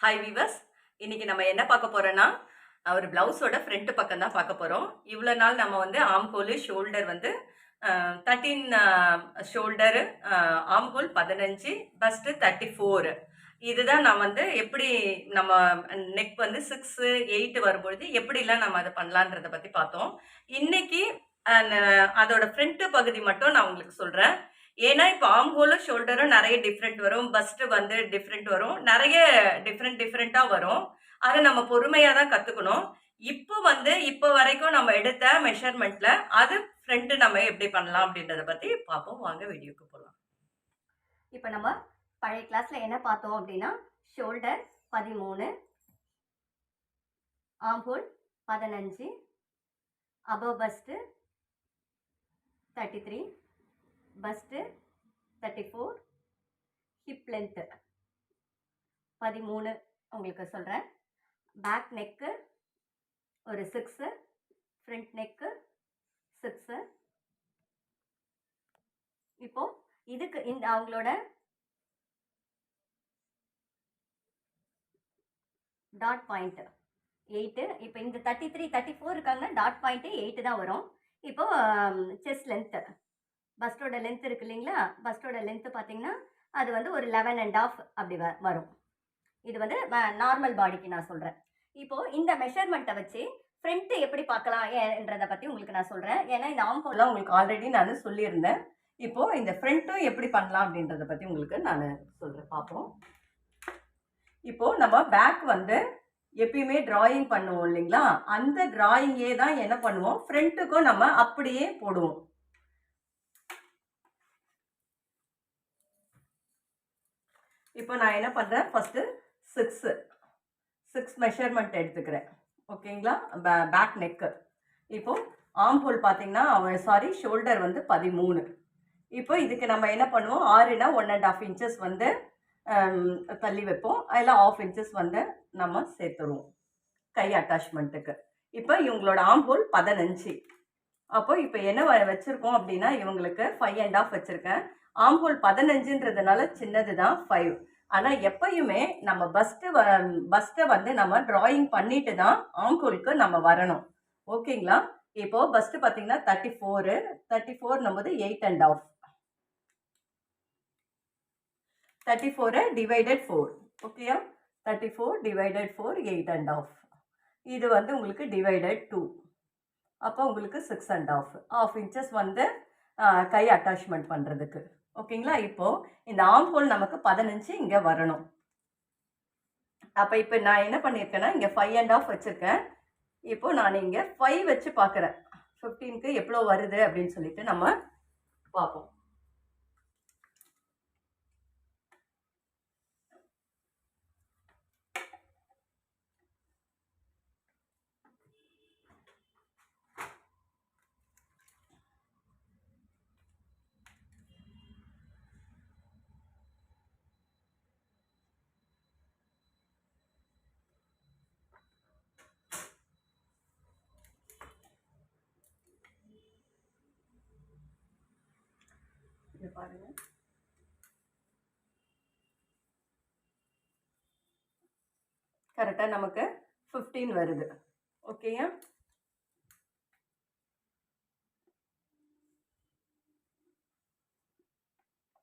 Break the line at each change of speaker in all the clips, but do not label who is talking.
Hi viewers. இன்னைக்கு நம்ம என்ன பார்க்க போறோம்னா, ஒரு பிளவுஸோட ஃப்ரண்ட் பக்கம் தான் பார்க்க போறோம். இவ்வளோ நாள் நம்ம வந்து ஆர்ம் ஹோலு, ஷோல்டர் வந்து 13 ஷோல்டரு, ஆர்ம் ஹோல் 15, பஸ்ட் 34. இதுதான் நான் வந்து எப்படி நம்ம நெக் வந்து 6, 8 வரும்பொழுது எப்படிலாம் நம்ம அத பண்ணலான்றத பத்தி பார்த்தோம். இன்னைக்கு அதோட ஃப்ரண்ட் பகுதி மட்டும் நான் உங்களுக்கு சொல்றேன். ஏன்னா, இப்ப ஆர்ம் ஹோலும், ஷோல்டரும் நெறைய டிஃபரெண்ட் வரும். பஸ்ட் வந்து டிஃபரெண்ட் வரும். நெறைய டிஃபரெண்ட்டா வரும். அத நம்ம பொறுமையா தான் கத்துக்கணும். இப்போ வரைக்கும் நம்ம எடுத்த மெஷர்மென்ட்ல அது ஃப்ரண்ட் நம்ம எப்படி பண்ணலாம் அப்படின்றத பத்தி பார்ப்போம். வாங்க வீடியோக்கு போலாம்.
இப்போ நம்ம பழைய கிளாஸ்ல என்ன பார்த்தோம் அப்படின்னா, shoulder 13, arm whole 15, above first 33, first 34, hip length 13 உங்களுக்கு சொல்றேன். பேக் நெக்கு ஒரு 6, ஃப்ரண்ட் நெக்கு 6. இப்போ இதுக்கு இந்த அவங்களோட டாட் பாயிண்ட் 8. இப்போ இந்த 33, 34 இருக்காங்கன்னா டாட் பாயிண்ட் 8 தான் வரும். இப்போ செஸ்ட் லென்த், பஸ்டோட லென்த் இருக்கு இல்லைங்களா, பஸ்டோட லென்த் பார்த்தீங்கன்னா அது வந்து ஒரு 11.5 அப்படி வரும். இது வந்து நார்மல் பாடிக்கு நான் சொல்கிறேன். இப்போ இந்த மெஷர்மெண்ட்டை வச்சு ஃப்ரண்ட் எப்படி பார்க்கலாம் என்றதை பற்றி உங்களுக்கு நான் சொல்கிறேன். ஏன்னா இந்த ஆர்ம் ஹோல்லாம்
உங்களுக்கு ஆல்ரெடி நான் சொல்லியிருந்தேன். இப்போ இந்த ஃப்ரண்ட்டும் எப்படி பண்ணலாம் அப்படின்றத பத்தி உங்களுக்கு நான் சொல்றேன். பார்ப்போம். இப்போ நம்ம பேக் வந்து எப்பயுமே டிராயிங் பண்ணுவோம் இல்லைங்களா, அந்த டிராயிங்கே தான் என்ன பண்ணுவோம், ஃப்ரண்ட்டுக்கும் நம்ம அப்படியே போடுவோம். இப்போ நான் என்ன பண்றேன், ஃபர்ஸ்ட் 6 மெஷர்மெண்ட் எடுத்துக்கிறேன். ஓகேங்களா, பேக் நெக்கு. இப்போ ஆர்ம் ஹோல் பார்த்தீங்கன்னா ஷோல்டர் வந்து 13. இப்போ இதுக்கு நம்ம என்ன பண்ணுவோம், 6னா 1.5 இன்ச்சஸ் வந்து தள்ளி வைப்போம். அதில் 1/2 இன்ச்சஸ் வந்து நம்ம சேர்த்துருவோம் கை அட்டாச்மெண்ட்டுக்கு. இப்போ இவங்களோட ஆர்ம் ஹோல் 15. அப்போ இப்போ என்ன வச்சிருக்கோம் அப்படின்னா, இவங்களுக்கு 5.5 வச்சிருக்கேன். ஆர்ம் ஹோல் 15ன்றதுனால சின்னது தான் 5. ஆனால் எப்பயுமே நம்ம பஸ்ட்டை வந்து நம்ம டிராயிங் பண்ணிட்டு தான் ஆர்ம் ஹோலுக்கு நம்ம வரணும். ஓகேங்களா. இப்போ பஸ்ட் பார்த்தீங்கன்னா 34 போது 8.5. 34 டிவைடட் 4. ஓகேயா, 34 டிவைடட் 4 8.5. இது வந்து உங்களுக்கு டிவைடட் 2. அப்போ உங்களுக்கு 6.5 1/2 இன்ச்சஸ் வந்து கை அட்டாச்மெண்ட் பண்ணுறதுக்கு. ஓகேங்களா. இப்போ இந்த ஆர்ம் ஹோல் நமக்கு 15 இங்கே வரணும். அப்போ இப்போ நான் என்ன பண்ணியிருக்கேன்னா, இங்கே 5.5 வச்சுருக்கேன். இப்போ நான் இங்கே 5 வச்சு பார்க்குறேன். 15க்கு எவ்வளோ வருது அப்படின்னு சொல்லிட்டு நம்ம பார்ப்போம். பாருங்க, கரெக்டாக நமக்கு 15 வருது. ஓகேயா,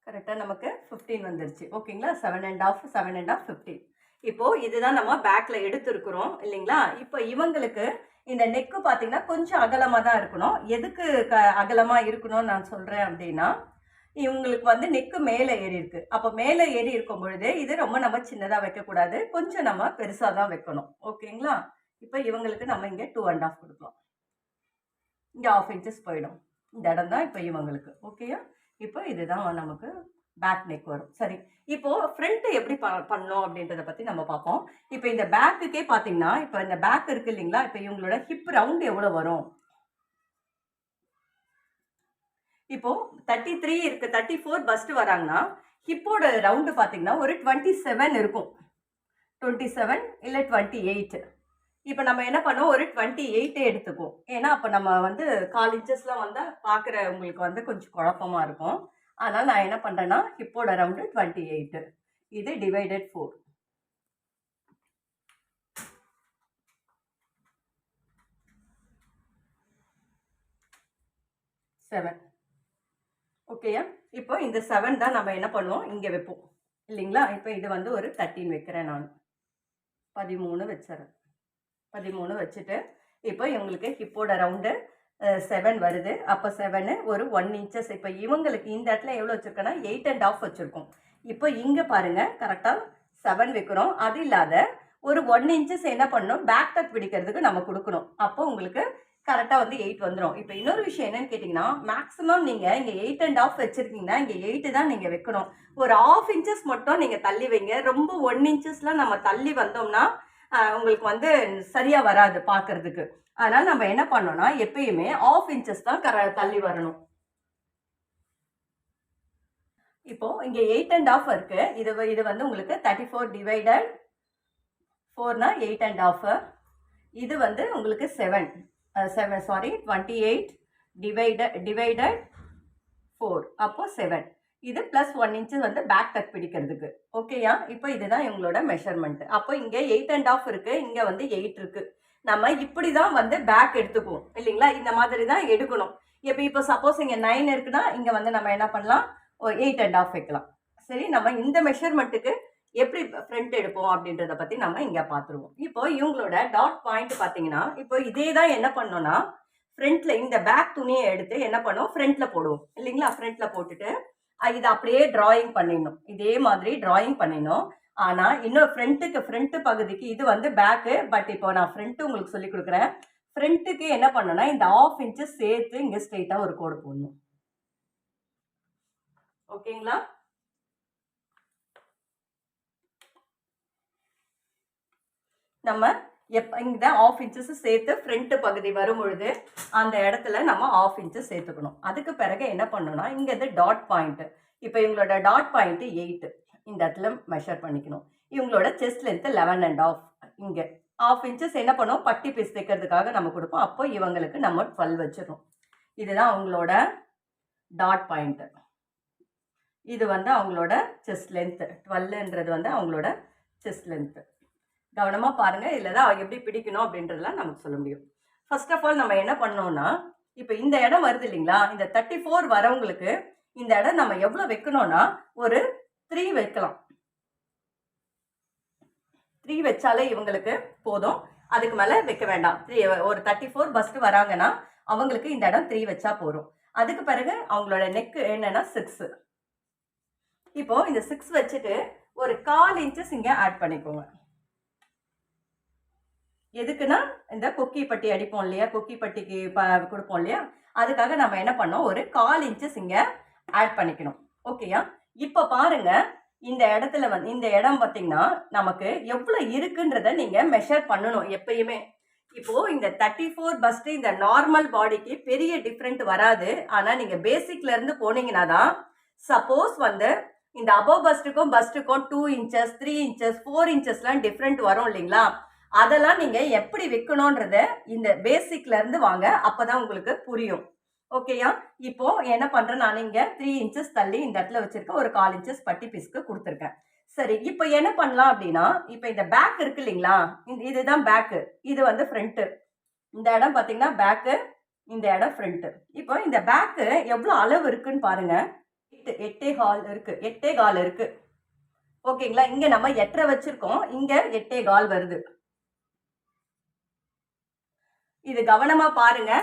கரெக்டாக நமக்கு 15 வந்துருச்சு. ஓகேங்களா, 7.5 15. இப்போ இதுதான் நம்ம பேக்ல எடுத்துருக்குறோம் இல்லைங்களா. இப்போ இவங்களுக்கு இந்த நெக்கு பார்த்தீங்கன்னா கொஞ்சம் அகலமாக தான் இருக்கணும். எதுக்கு அகலமாக இருக்கணும்னு நான் சொல்கிறேன் அப்படின்னா, இவங்களுக்கு வந்து நெக்கு மேலே ஏறி இருக்கு. அப்போ மேலே ஏறி இருக்கும் பொழுது இது ரொம்ப நம்ம சின்னதாக வைக்கக்கூடாது, கொஞ்சம் நம்ம பெருசாக தான் வைக்கணும். ஓகேங்களா. இப்போ இவங்களுக்கு நம்ம இங்கே 2.5 கொடுக்கலாம். இங்கே 1/2 இன்ச்சஸ் போயிடும். இந்த இடம் தான் இப்போ இவங்களுக்கு. ஓகேயா. இப்போ இதுதான் நமக்கு பேக் நெக் வரும். சரி, இப்போ ஃப்ரண்ட் எப்படி பண்ணணும் அப்படின்றத பத்தி நம்ம பார்ப்போம். இப்போ இந்த பேக்குக்கே பார்த்தீங்கன்னா, இப்போ இந்த பேக் இருக்கு இல்லைங்களா, இப்போ இவங்களோட ஹிப் ரவுண்ட் எவ்வளோ வரும். இப்போ 33 இருக்கு, 34 பஸ்ட் வராங்கன்னா ஹிப்போட ரவுண்டு பார்த்தீங்கன்னா ஒரு 27 இருக்கும். 27 இல்லை 28. இப்போ நம்ம என்ன பண்ணோம், ஒரு 28 எடுத்துக்குவோம். ஏன்னா அப்போ நம்ம வந்து 4 இன்ச்சஸ்லாம் வந்தால் பார்க்குறவங்களுக்கு வந்து கொஞ்சம் குழப்பமா இருக்கும். அதனால் நான் என்ன பண்ணுறேன்னா, ஹிப்போட ரவுண்டு 28. இது டிவைடட் 4. 7. ஓகேயா? இப்போ இந்த 7 தான் நம்ம என்ன பண்ணுவோம், இங்கே வைப்போம் இல்லைங்களா? இப்போ இது வந்து ஒரு 13 வைக்கிறேன் நான். 13 வச்சுறேன். 13 வச்சுட்டு இப்போ இவங்களுக்கு ஹிப்போட ரவுண்டு 7 வருது. அப்போ 7 ஒரு 1 இன்ச்சஸ். இப்போ இவங்களுக்கு இந்த இடத்துல எவ்வளோ வச்சுருக்கோன்னா 8 1/2 வச்சுருக்கோம். இப்போ இங்கே பாருங்கள் கரெக்டாக 7 வைக்கிறோம். அது இல்லாத ஒரு 1 இன்ச்சஸ் என்ன பண்ணணும், பேக் டக் பிடிக்கிறதுக்கு நம்ம கொடுக்கணும். அப்போ உங்களுக்கு கரெக்டாக வந்து 8 வந்துடும். இப்போ இன்னொரு விஷயம் என்னன்னு கேட்டிங்கன்னா, மேக்ஸிமம் நீங்கள் இங்கே 8 1/2 வச்சுருக்கீங்கன்னா இங்கே 8 தான் நீங்கள் வைக்கணும். ஒரு 1/2 இன்ச்சஸ் மட்டும் நீங்கள் தள்ளி வைங்க. ரொம்ப 1 இன்ச்சஸ்லாம் நம்ம தள்ளி வந்தோம்னா உங்களுக்கு வந்து சரியாக வராது பார்க்கறதுக்கு. அதனால் நம்ம என்ன பண்ணோம்னா எப்பயுமே 1/2 இன்ச்சஸ் தான் தள்ளி வரணும். இப்போ இங்கே 8 1/2 இருக்கு. இது வந்து உங்களுக்கு 34 டிவைடட் 4னா 8 1/2. இது வந்து உங்களுக்கு 28 டிவைடட் 4 அப்போ 7. இது ப்ளஸ் 1 இன்ச்சு வந்து பேக் டக் பிடிக்கிறதுக்கு. ஓகேயா? இப்போ இதுதான் இவங்களோட மெஷர்மெண்ட். அப்போ இங்கே 8 1/2 இருக்கு, இங்கே வந்து 8 இருக்கு. நம்ம இப்படி தான் வந்து பேக் எடுத்துக்குவோம் இல்லைங்களா? இந்த மாதிரி தான் எடுக்கணும். இப்போ சப்போஸ் இங்கே 9 இருக்குன்னா இங்கே வந்து நம்ம என்ன பண்ணலாம், 8 1/2 வைக்கலாம். சரி, நம்ம இந்த மெஷர்மெண்ட்டுக்கு எப்படி ஃப்ரண்ட் எடுப்போம் அப்படின்றத பற்றி நம்ம இங்கே பார்த்துருவோம். இப்போ இவங்களோட டாட் பாயிண்ட் பார்த்தீங்கன்னா, இப்போ இதே தான் என்ன பண்ணோம்னா ஃப்ரண்ட்ல இந்த பேக் துணியை எடுத்து என்ன பண்ணுவோம், ஃப்ரண்ட்ல போடுவோம் இல்லைங்களா? ஃப்ரண்ட்ல போட்டுட்டு இதை அப்படியே டிராயிங் பண்ணிடணும். இதே மாதிரி டிராயிங் பண்ணிடணும். ஆனால் இன்னும் ஃப்ரண்ட்டு பகுதிக்கு இது வந்து பேக்கு. பட் இப்போ நான் ஃப்ரண்ட்டு உங்களுக்கு சொல்லி கொடுக்குறேன். ஃப்ரண்ட்டுக்கு என்ன பண்ணணும்னா இந்த 1/2 இன்ச்சஸ் சேர்த்து இங்கே ஸ்ட்ரெயிட்டாக ஒரு கோடு போடணும். ஓகேங்களா? நம்ம இந்த 1/2 இன்ச்சஸ் சேர்த்து ஃப்ரண்ட் பகுதி வரும் பொழுது அந்த இடத்துல நம்ம 1/2 இன்ச்சஸ் சேர்த்துக்கணும். அதுக்கு பிறகு என்ன பண்ணணும்னா இங்கே இது டாட் பாயிண்ட். இப்போ இவங்களோட டாட் பாயிண்ட் 8 இந்த இடத்துல மெஷர் பண்ணிக்கணும். இவங்களோட செஸ்ட் லென்த் 11 1/2. இங்கே 1/2 இன்ச்சஸ் என்ன பண்ணுவோம், பட்டி பீஸ் தைக்கிறதுக்காக நம்ம கொடுப்போம். அப்போ இவங்களுக்கு நம்ம 12 வச்சிடணும். இதுதான் அவங்களோட டாட் பாயிண்ட். இது வந்து அவங்களோட செஸ்ட் லென்த். 12ன்றது வந்து அவங்களோட செஸ்ட் லென்த். கவனமாக பாருங்கள். இதில் தான் எப்படி பிடிக்கணும் அப்படின்றதுலாம் நமக்கு சொல்ல முடியும். ஃபர்ஸ்ட் ஆஃப் ஆல் நம்ம என்ன பண்ணோம்னா இப்போ இந்த இடம் வருது இல்லைங்களா, இந்த 34 வரவங்களுக்கு இந்த இடம் நம்ம எவ்வளோ வைக்கணும்னா ஒரு 3 வைக்கலாம். 3 வச்சாலே இவங்களுக்கு போதும். அதுக்கு மேலே வைக்க வேண்டாம். ஒரு 34 பஸ்ட் வராங்கன்னா அவங்களுக்கு இந்த இடம் 3 வச்சா போதும். அதுக்கு பிறகு அவங்களோட நெக்கு என்னன்னா 6. இப்போ இந்த 6 வச்சுட்டு ஒரு 1/4 இன்ச்சஸ் இங்கே ஆட் பண்ணிக்கோங்க. எதுக்குன்னா இந்த கொக்கி பட்டி அடிப்போம் இல்லையா, கொக்கி பட்டிக்கு கொடுப்போம் இல்லையா, அதுக்காக நம்ம என்ன பண்ணோம், ஒரு 1/4 இன்ச்சஸ் இங்கே ஆட் பண்ணிக்கணும். ஓகேயா? இப்போ பாருங்க இந்த இடத்துல வந்து இந்த இடம் பார்த்தீங்கன்னா நமக்கு எவ்வளோ இருக்குன்றத நீங்கள் மெஷர் பண்ணணும் எப்பயுமே. இப்போ இந்த 34 பஸ்ட் இந்த நார்மல் பாடிக்கு பெரிய டிஃப்ரெண்ட் வராது. ஆனால் நீங்கள் பேசிக்ல இருந்து போனீங்கன்னா தான் சப்போஸ் வந்து இந்த அபவ் பஸ்ட்டுக்கும் 2 இன்ச்சஸ் 3 இன்ச்சஸ் 4 இன்ச்சஸ்லாம் டிஃப்ரெண்ட் வரும் இல்லைங்களா, அதெல்லாம் நீங்கள் எப்படி வைக்கணுன்றத இந்த பேசிக்ல இருந்து வாங்க, அப்போதான் உங்களுக்கு புரியும். ஓகேயா? இப்போ என்ன பண்ணுறேன், நான் இங்கே 3 இன்ச்சஸ் தள்ளி இந்த இடத்துல வச்சிருக்கேன். ஒரு 1/4 இன்ச்சஸ் பட்டி பீஸ்க்கு கொடுத்துருக்கேன். சரி, இப்போ என்ன பண்ணலாம் அப்படின்னா இப்போ இந்த பேக் இருக்கு இல்லைங்களா, இதுதான் பேக்கு, இது வந்து ஃப்ரண்ட்டு. இந்த இடம் பார்த்தீங்கன்னா பேக்கு, இந்த இடம் ஃப்ரண்ட்டு. இப்போ இந்த பேக்கு எவ்வளோ அளவு இருக்குன்னு பாருங்க. 8.25 இருக்கு. 8.25 இருக்கு. ஓகேங்களா? இங்கே நம்ம 8.5 வச்சிருக்கோம், இங்கே 8.25 வருது. இது கவனமா பாருங்க.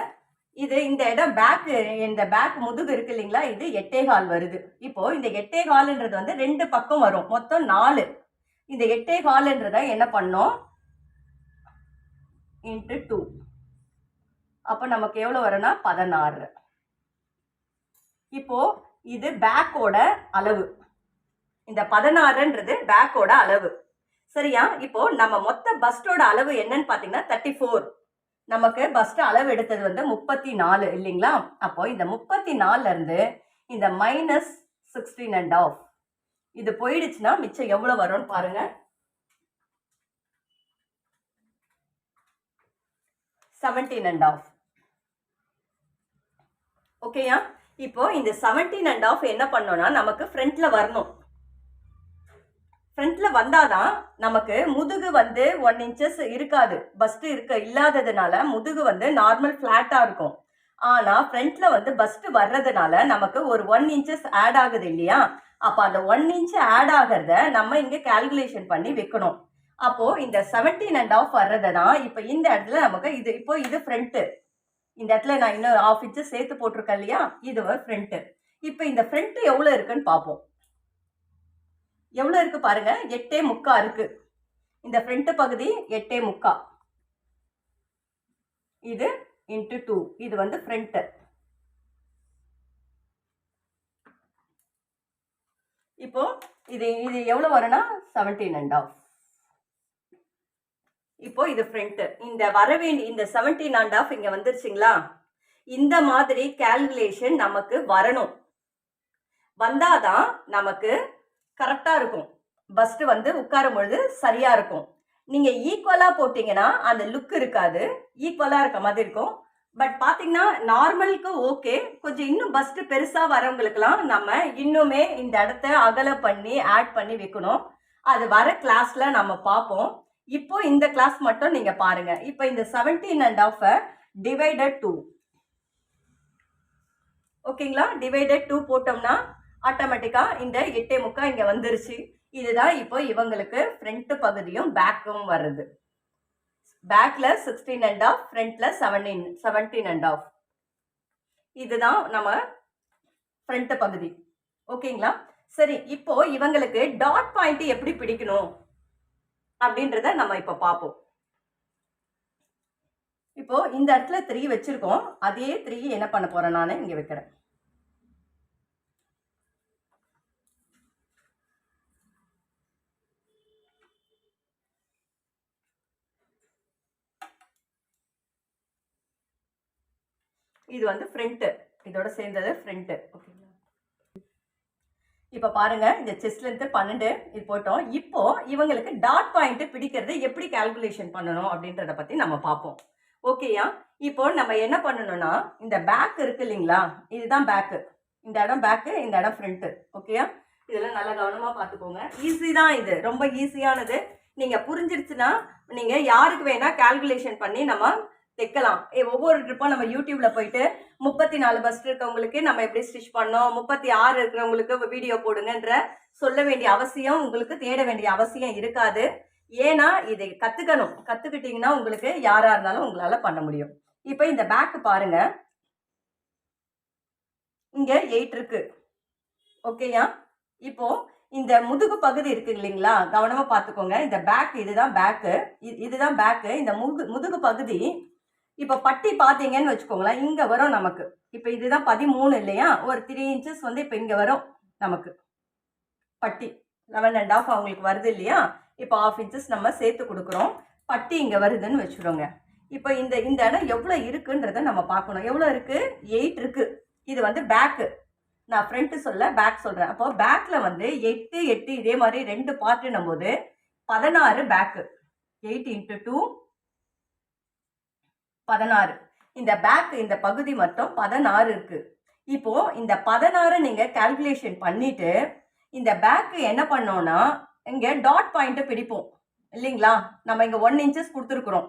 இது இந்த இடம் பேக், இந்த பேக் முதுகு இருக்கு இல்லைங்களா, இது 8.25 வருது. இப்போ இந்த 8.25ன்றது வந்து 2 பக்கம் வரும், மொத்தம் 4. இந்த 8.25ன்றத என்ன பண்ணோம் இன்ட்டு 2. அப்போ நமக்கு எவ்வளோ வரும்னா 16. இப்போ இது பேக்கோட அளவு. இந்த 16ன்றது பேக்கோட அளவு. சரியா? இப்போ நம்ம மொத்த பஸ்டோட அளவு என்னன்னு பார்த்தீங்கன்னா 34. நமக்கு பஸ்ட் அளவு எடுத்தது வந்து 34 இல்லைங்களா? அப்போ இந்த 34ல இருந்து இந்த -16 1/2 இது போயிடுச்சுன்னா மிச்சம் எவ்வளவு வரும்னு பாருங்க. 17 1/2. ஓகேயா? இப்போ இந்த 17 1/2 என்ன பண்ணோம்னா நமக்கு ஃப்ரண்ட்ல வரணும். ஃப்ரண்ட்ல வந்தாதான் நமக்கு முதுகு வந்து 1 இன்ச்சஸ் இருக்காது. பஸ்ட் இல்லாததுனால முதுகு வந்து நார்மல் ஃபிளாட்டா இருக்கும். ஆனால் ஃப்ரண்ட்டில் வந்து பஸ்ட் வர்றதுனால நமக்கு ஒரு 1 இன்ச்சஸ் ஆட் ஆகுது இல்லையா? அப்போ அந்த 1 இன்ச் ஆட் ஆகிறத நம்ம இங்கே கால்குலேஷன் பண்ணி வைக்கணும். அப்போது இந்த 17.5 வர்றதை தான் இப்போ இந்த இடத்துல நமக்கு இது ஃப்ரண்ட்டு. இந்த இடத்துல நான் இன்னும் 1/2 இன்ச்சு சேர்த்து போட்டிருக்கேன் இல்லையா? இது ஃப்ரண்ட்டு. இப்போ இந்த ஃப்ரண்ட்டு எவ்வளோ இருக்குன்னு பார்ப்போம். எவ்வளோ இருக்கு பாருங்க, 8.75 இருக்கு. இந்த ஃப்ரண்ட் பகுதி 8.75. இது இன்ட்டு 2. இது வந்து ஃப்ரண்ட். இப்போ இது இது எவ்வளோ வரும்னா 17.5. இப்போ இது ஃப்ரண்ட். இந்த வரவேண்டிய இந்த 17.5 இங்க வந்துருச்சுங்களா? இந்த மாதிரி கால்குலேஷன் நமக்கு வரணும். வந்தாதான் நமக்கு கரெக்டா இருக்கும். பஸ்ட் வந்து உட்காரும் பொழுது சரியா இருக்கும். நீங்க ஈக்குவலா போட்டீங்கன்னா அந்த லுக் இருக்காது. ஈக்குவலா இருக்க மாதிரி இருக்கும். பட் பாத்தீங்கன்னா நார்மலுக்கு ஓகே. கொஞ்சம் இன்னும் பஸ்ட் பெருசா வரவங்களுக்குலாம் நம்ம இன்னுமே இந்த இடத்த அகல பண்ணி ஆட் பண்ணி வைக்கணும். அது வர கிளாஸ்ல நம்ம பார்ப்போம். இப்போ இந்த கிளாஸ் மட்டும் நீங்க பாருங்க. இப்போ இந்த 17.5 டிவைடட் 2. ஓகேங்களா? டிவைடட் 2 போட்டோம்னா ஆட்டோமேட்டிக்கா இந்த 8.75 இங்க வந்துருச்சு. இதுதான் இப்போ இவங்களுக்கு ஃப்ரண்ட் பகுதியும் பேக்கும் வருது. பேக்ல 16.5, ஃப்ரண்ட்ல 17.5. இதுதான் நம்ம ஃப்ரண்ட் பகுதி. ஓகேங்களா? சரி, இப்போ இவங்களுக்கு டாட் பாயிண்ட் எப்படி பிடிக்கணும் அப்படின்றத நம்ம இப்போ பார்ப்போம். இப்போ இந்த இடத்துல 3 வச்சிருக்கோம். அதே 3 என்ன பண்ண போறேன், நான் இங்க வைக்கிறேன். இது வந்து ஃப்ரண்ட். இதோட சேர்ந்தது ஃப்ரண்ட். ஓகேங்களா? இப்போ பாருங்க, இந்த செஸ்ட் லென்த் 12 இது போட்டோம். இப்போ இவங்களுக்கு டாட் பாயிண்ட் பிடிக்கிறது எப்படி கால்குலேஷன் பண்ணணும் அப்படின்றத பத்தி நம்ம பார்ப்போம். ஓகேயா? இப்போ நம்ம என்ன பண்ணணும்னா, இந்த பேக் இருக்கு இல்லைங்களா? இதுதான் பேக்கு. இந்த இடம் பேக்கு, இந்த இடம் ஃப்ரண்ட். ஓகேயா? இதெல்லாம் நல்லா கவனமா பார்த்துக்கோங்க. ஈஸி தான், இது ரொம்ப ஈஸியானது. நீங்க புரிஞ்சிருச்சுன்னா நீங்க யாருக்கு வேணா கால்குலேஷன் பண்ணி நம்ம தைக்கலாம். ஒவ்வொரு ட்ரிப்பும் நம்ம யூடியூப்ல போயிட்டு 34 பஸ்ட் இருக்கவங்களுக்கு நம்ம எப்படி ஸ்டிச் பண்ணோம், 36 இருக்கிறவங்களுக்கு வீடியோ போடுங்கன்ற சொல்ல வேண்டிய அவசியம், உங்களுக்கு தேட வேண்டிய அவசியம் இருக்காது. ஏன்னா இதை கத்துக்கணும். கத்துக்கிட்டீங்கன்னா உங்களுக்கு யாரா இருந்தாலும் உங்களால பண்ண முடியும். இப்போ இந்த பேக் பாருங்க, இங்க 8 இருக்கு. ஓகேயா? இப்போ இந்த முதுகு பகுதி இருக்கு இல்லைங்களா? கவனமா பார்த்துக்கோங்க. இந்த பேக், இதுதான் பேக்கு. இதுதான் பேக்கு. இந்த முதுகு பகுதி இப்போ பட்டி பார்த்தீங்கன்னு வச்சுக்கோங்களேன், இங்க வரும் நமக்கு. இப்போ இதுதான் 13 இல்லையா? ஒரு 3 இன்ச்சஸ் வந்து இப்போ இங்க வரும் நமக்கு பட்டி. 11.5 அவங்களுக்கு வருது இல்லையா? இப்போ 1/2 இன்ச்சஸ் நம்ம சேர்த்து கொடுக்குறோம். பட்டி இங்க வருதுன்னு வச்சுக்கோங்க. இப்போ இந்த இடம் எவ்வளோ இருக்குன்றத நம்ம பார்க்கணும். எவ்வளோ இருக்கு? 8 இருக்கு. இது வந்து பேக்கு. நான் ஃப்ரண்ட் சொல்ல பேக் சொல்றேன். அப்போ பேக்ல வந்து 8 8 இதே மாதிரி 2 பார்ட்டுன்னும் போது 16 பேக்கு. 8 × 2 16. இந்த பேக் இந்த பகுதி மட்டும் 16 இருக்கு. இப்போ இந்த 16 நீங்க கால்குலேஷன் பண்ணிட்டு இந்த பேக் என்ன பண்ணோம்னா இங்க டாட் பாயிண்ட் பிடிப்போம் இல்லைங்களா? நம்ம இங்க 1 இன்ச்சஸ் கொடுத்துருக்குறோம்.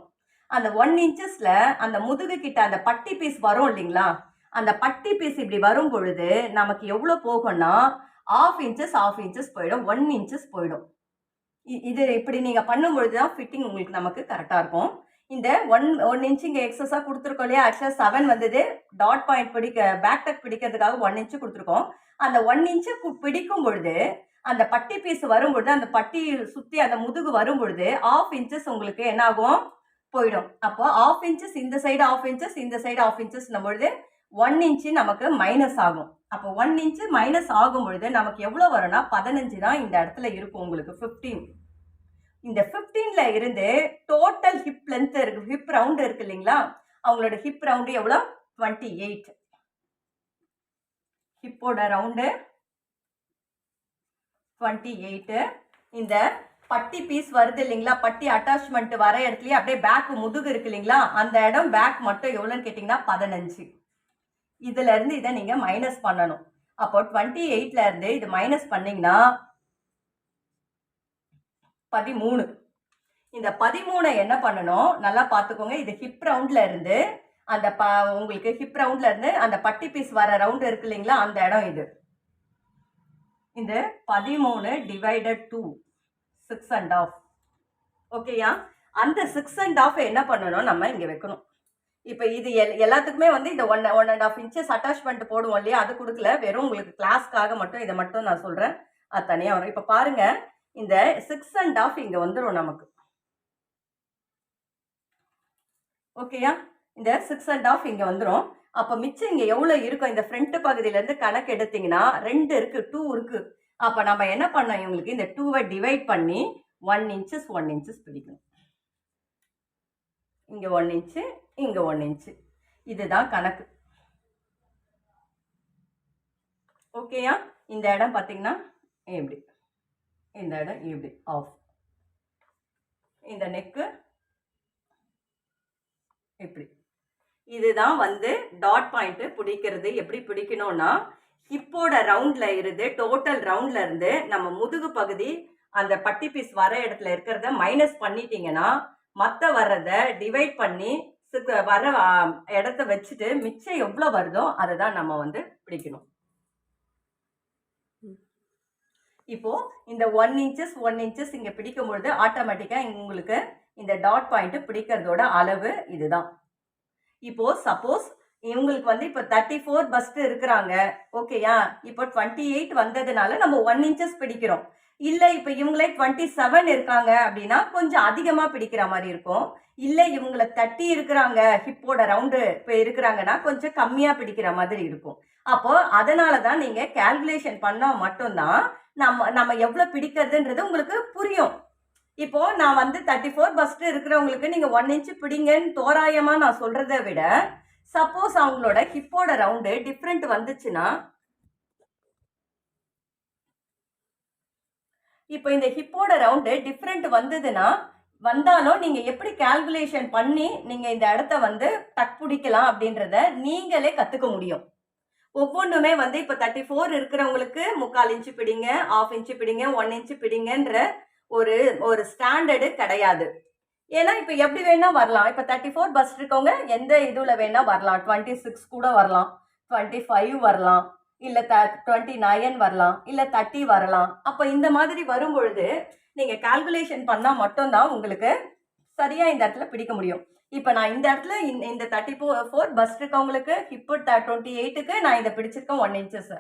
அந்த 1 இன்ச்சஸ்ல அந்த முதுகு கிட்ட அந்த பட்டி பீஸ் வரும் இல்லைங்களா? அந்த பட்டி பீஸ் இப்படி வரும் பொழுது நமக்கு எவ்வளோ போகும்னா 1/2 இன்ச்சஸ் போயிடும், 1 இன்ச்சஸ் போயிடும். இது இப்படி நீங்க பண்ணும் பொழுது தான் ஃபிட்டிங் உங்களுக்கு நமக்கு கரெக்டா இருக்கும். இந்த 1 இன்ச் இங்க எக்ஸஸா கொடுத்துருக்கோம் இல்லையா? ஆக்சுவலா 7 வந்தது. டாட் பாயிண்ட் பேக் டக் பிடிக்கிறதுக்காக 1 இன்ச் கொடுத்துருக்கோம். அந்த 1 இன்ச் பிடிக்கும் பொழுது அந்த பட்டி பீஸ் வரும் பொழுது அந்த பட்டி சுத்தி அந்த முதுகு வரும் பொழுது 1/2 இன்ச்சஸ் உங்களுக்கு என்ன ஆகும்? போயிடும். அப்போ 1/2 இன்ச்சஸ் இந்த சைடு, 1/2 இன்ச்சஸ் இந்த சைடு, 1/2 இன்ச்சஸ் பொழுது 1 இன்ச் நமக்கு மைனஸ் ஆகும். அப்போ 1 இன்ச் மைனஸ் ஆகும் பொழுது நமக்கு எவ்வளவு வரும்னா 15 தான் இந்த இடத்துல இருக்கும் உங்களுக்கு. 15. இந்த 15ல இருந்து டோட்டல் ஹிப் லென்த் இருக்கு, ஹிப் ரவுண்ட் இருக்கு இல்லைங்களா? அவங்களோட ஹிப் ரவுண்டு எவ்வளோ? 28. ஹிப்போட ரவுண்டு 28. இந்த பட்டி பீஸ் வருது இல்லைங்களா? பட்டி அட்டாச்மெண்ட் வர இடத்துலயே அப்படியே பேக் முதுகு இருக்கு இல்லைங்களா? அந்த இடம் பேக் மட்டும் எவ்வளோன்னு கேட்டிங்கன்னா 15. இதுல இருந்து இதை நீங்க மைனஸ் பண்ணணும். அப்போ 28ல இருந்து இது மைனஸ் பண்ணீங்கன்னா 13. இந்த 13 என்ன பண்ணணும்? நல்லா பார்த்துக்கோங்க. இது ஹிப் ரவுண்ட்ல இருந்து அந்த உங்களுக்கு ஹிப் ரவுண்ட்ல இருந்து அந்த பட்டி பீஸ் வர ரவுண்ட் இருக்கு இல்லைங்களா, அந்த இடம் இது. இந்த 13 டிவைடட் 2 6.5. ஓகேயா? அந்த 6.5 என்ன பண்ணணும், நம்ம இங்க வைக்கணும். இப்ப இது எல்லாத்துக்குமே வந்து இந்த 1.5 இன்ச்சஸ் அட்டாச்மெண்ட் போடுவோம் இல்லையா, அது கொடுக்கல. வெறும் உங்களுக்கு கிளாஸ்க்காக மட்டும் இதை மட்டும் நான் சொல்றேன். அது தனியா வரும். இப்ப பாருங்க, இந்த 6.5 இங்க வந்துடும் நமக்கு. ஓகேயா? இந்த 6.5 இங்க வந்துடும். அப்ப மிச்சம் இங்க எவ்வளவு இருக்கும், இந்த ஃப்ரண்ட் பகுதியில இருந்து கணக்கு எடுத்தீங்கன்னா 2 இருக்கு, 2 இருக்கு. அப்ப நம்ம என்ன பண்ணோம், இவங்களுக்கு இந்த 2வை டிவைட் பண்ணி 1 இன்ச்சஸ் 1 இன்ச்சஸ் பிடிக்கணும். இங்க 1 இன்ச்சு, இங்க 1 இன்ச்சு. இதுதான் கணக்கு. ஓகேயா? இந்த இடம் பாத்தீங்கன்னா இப்படி, இந்த இடம் இப்படி ஆஃப், இந்த நெக்கு இப்படி. இதுதான் வந்து டாட் பாயிண்ட் பிடிக்கிறது. எப்படி பிடிக்கணும்னா, ஹிப்போட ரவுண்ட்ல இருந்து, டோட்டல் ரவுண்ட்ல இருந்து நம்ம முதுகு பகுதி அந்த பட்டி பீஸ் வர இடத்துல இருக்கிறத மைனஸ் பண்ணிட்டீங்கன்னா, மற்ற வர்றத டிவைட் பண்ணி வர இடத்த வச்சுட்டு மிச்சம் எவ்வளோ வருதோ அதை தான் நம்ம வந்து பிடிக்கணும். இப்போ இந்த 1 இன்ச்சஸ் 1 இன்ச்சஸ் இங்க பிடிக்கும் பொழுது ஆட்டோமேட்டிக்கா உங்களுக்கு இந்த டாட் பாயிண்ட் பிடிக்கிறதோட அளவு இதுதான். இப்போ சப்போஸ் இவங்களுக்கு வந்து இப்போ 34 பஸ்ட் இருக்கிறாங்க, ஓகேயா? இப்போ 28 வந்ததுனால நம்ம 1 இன்ச்சஸ் பிடிக்கிறோம். இல்ல இப்ப இவங்களே 27 இருக்காங்க அப்படின்னா கொஞ்சம் அதிகமா பிடிக்கிற மாதிரி இருக்கும். இல்ல இவங்கள 30 இருக்கிறாங்க, ஹிப்போட ரவுண்டு இப்ப இருக்கிறாங்கன்னா கொஞ்சம் கம்மியா பிடிக்கிற மாதிரி இருக்கும். அப்போ அதனாலதான் நீங்க கால்குலேஷன் பண்ணா மட்டும்தான் நம்ம எவ்வளவு பிடிக்கிறதுன்றது உங்களுக்கு புரியும். இப்போ நான் வந்து 34 பஸ்ட் இருக்கிறவங்களுக்கு நீங்க 1 இன்ச் பிடிங்கன்னு தோராயமா நான் சொல்றதை விட, சப்போஸ் அவங்களோட ஹிப்போட ரவுண்டு டிஃப்ரெண்ட் வந்துச்சுன்னா, இப்போ இந்த ஹிப்போட ரவுண்டு டிஃப்ரெண்ட் வந்தாலும் நீங்க எப்படி கால்குலேஷன் பண்ணி நீங்க இந்த இடத்த வந்து டக் பிடிக்கலாம் அப்படின்றத நீங்களே கத்துக்க முடியும். ஒவ்வொன்றுமே வந்து இப்போ 34 இருக்கிறவங்களுக்கு 3/4 இன்ச்சு பிடிங்க, 1/2 இன்ச்சு பிடிங்க, 1 இன்ச்சு பிடிங்கன்ற ஒரு ஸ்டாண்டர்டு கிடையாது. ஏன்னா இப்ப எப்படி வேணா வரலாம். இப்ப 34 பஸ் இருக்கவங்க எந்த இதுல வேணா வரலாம். 26 கூட வரலாம், 25 வரலாம், இல்ல 29 வரலாம், இல்ல 30 வரலாம். அப்ப இந்த மாதிரி வரும் பொழுது நீங்க கால்குலேஷன் பண்ணா மட்டும்தான் உங்களுக்கு சரியா இந்த இடத்துல பிடிக்க முடியும். இப்ப நான் இந்த இடத்துல இந்த 34 பஸ் இருக்கவங்களுக்கு ஹிப் 28க்கு நான் இதை பிடிச்சிருக்கேன் 1 இன்ச்சஸ்.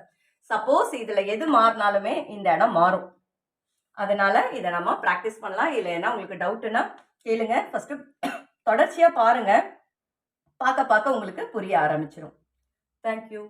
சப்போஸ் இதுல எது மாறினாலுமே இந்த இடம் மாறும். அதனால இதை நம்ம ப்ராக்டிஸ் பண்ணலாம். இல்லைன்னா உங்களுக்கு டவுட்னா கேளுங்க. ஃபர்ஸ்ட் தொடர்ச்சியா பாருங்க. பார்க்க உங்களுக்கு புரிய ஆரம்பிச்சிடும். தேங்க்யூ.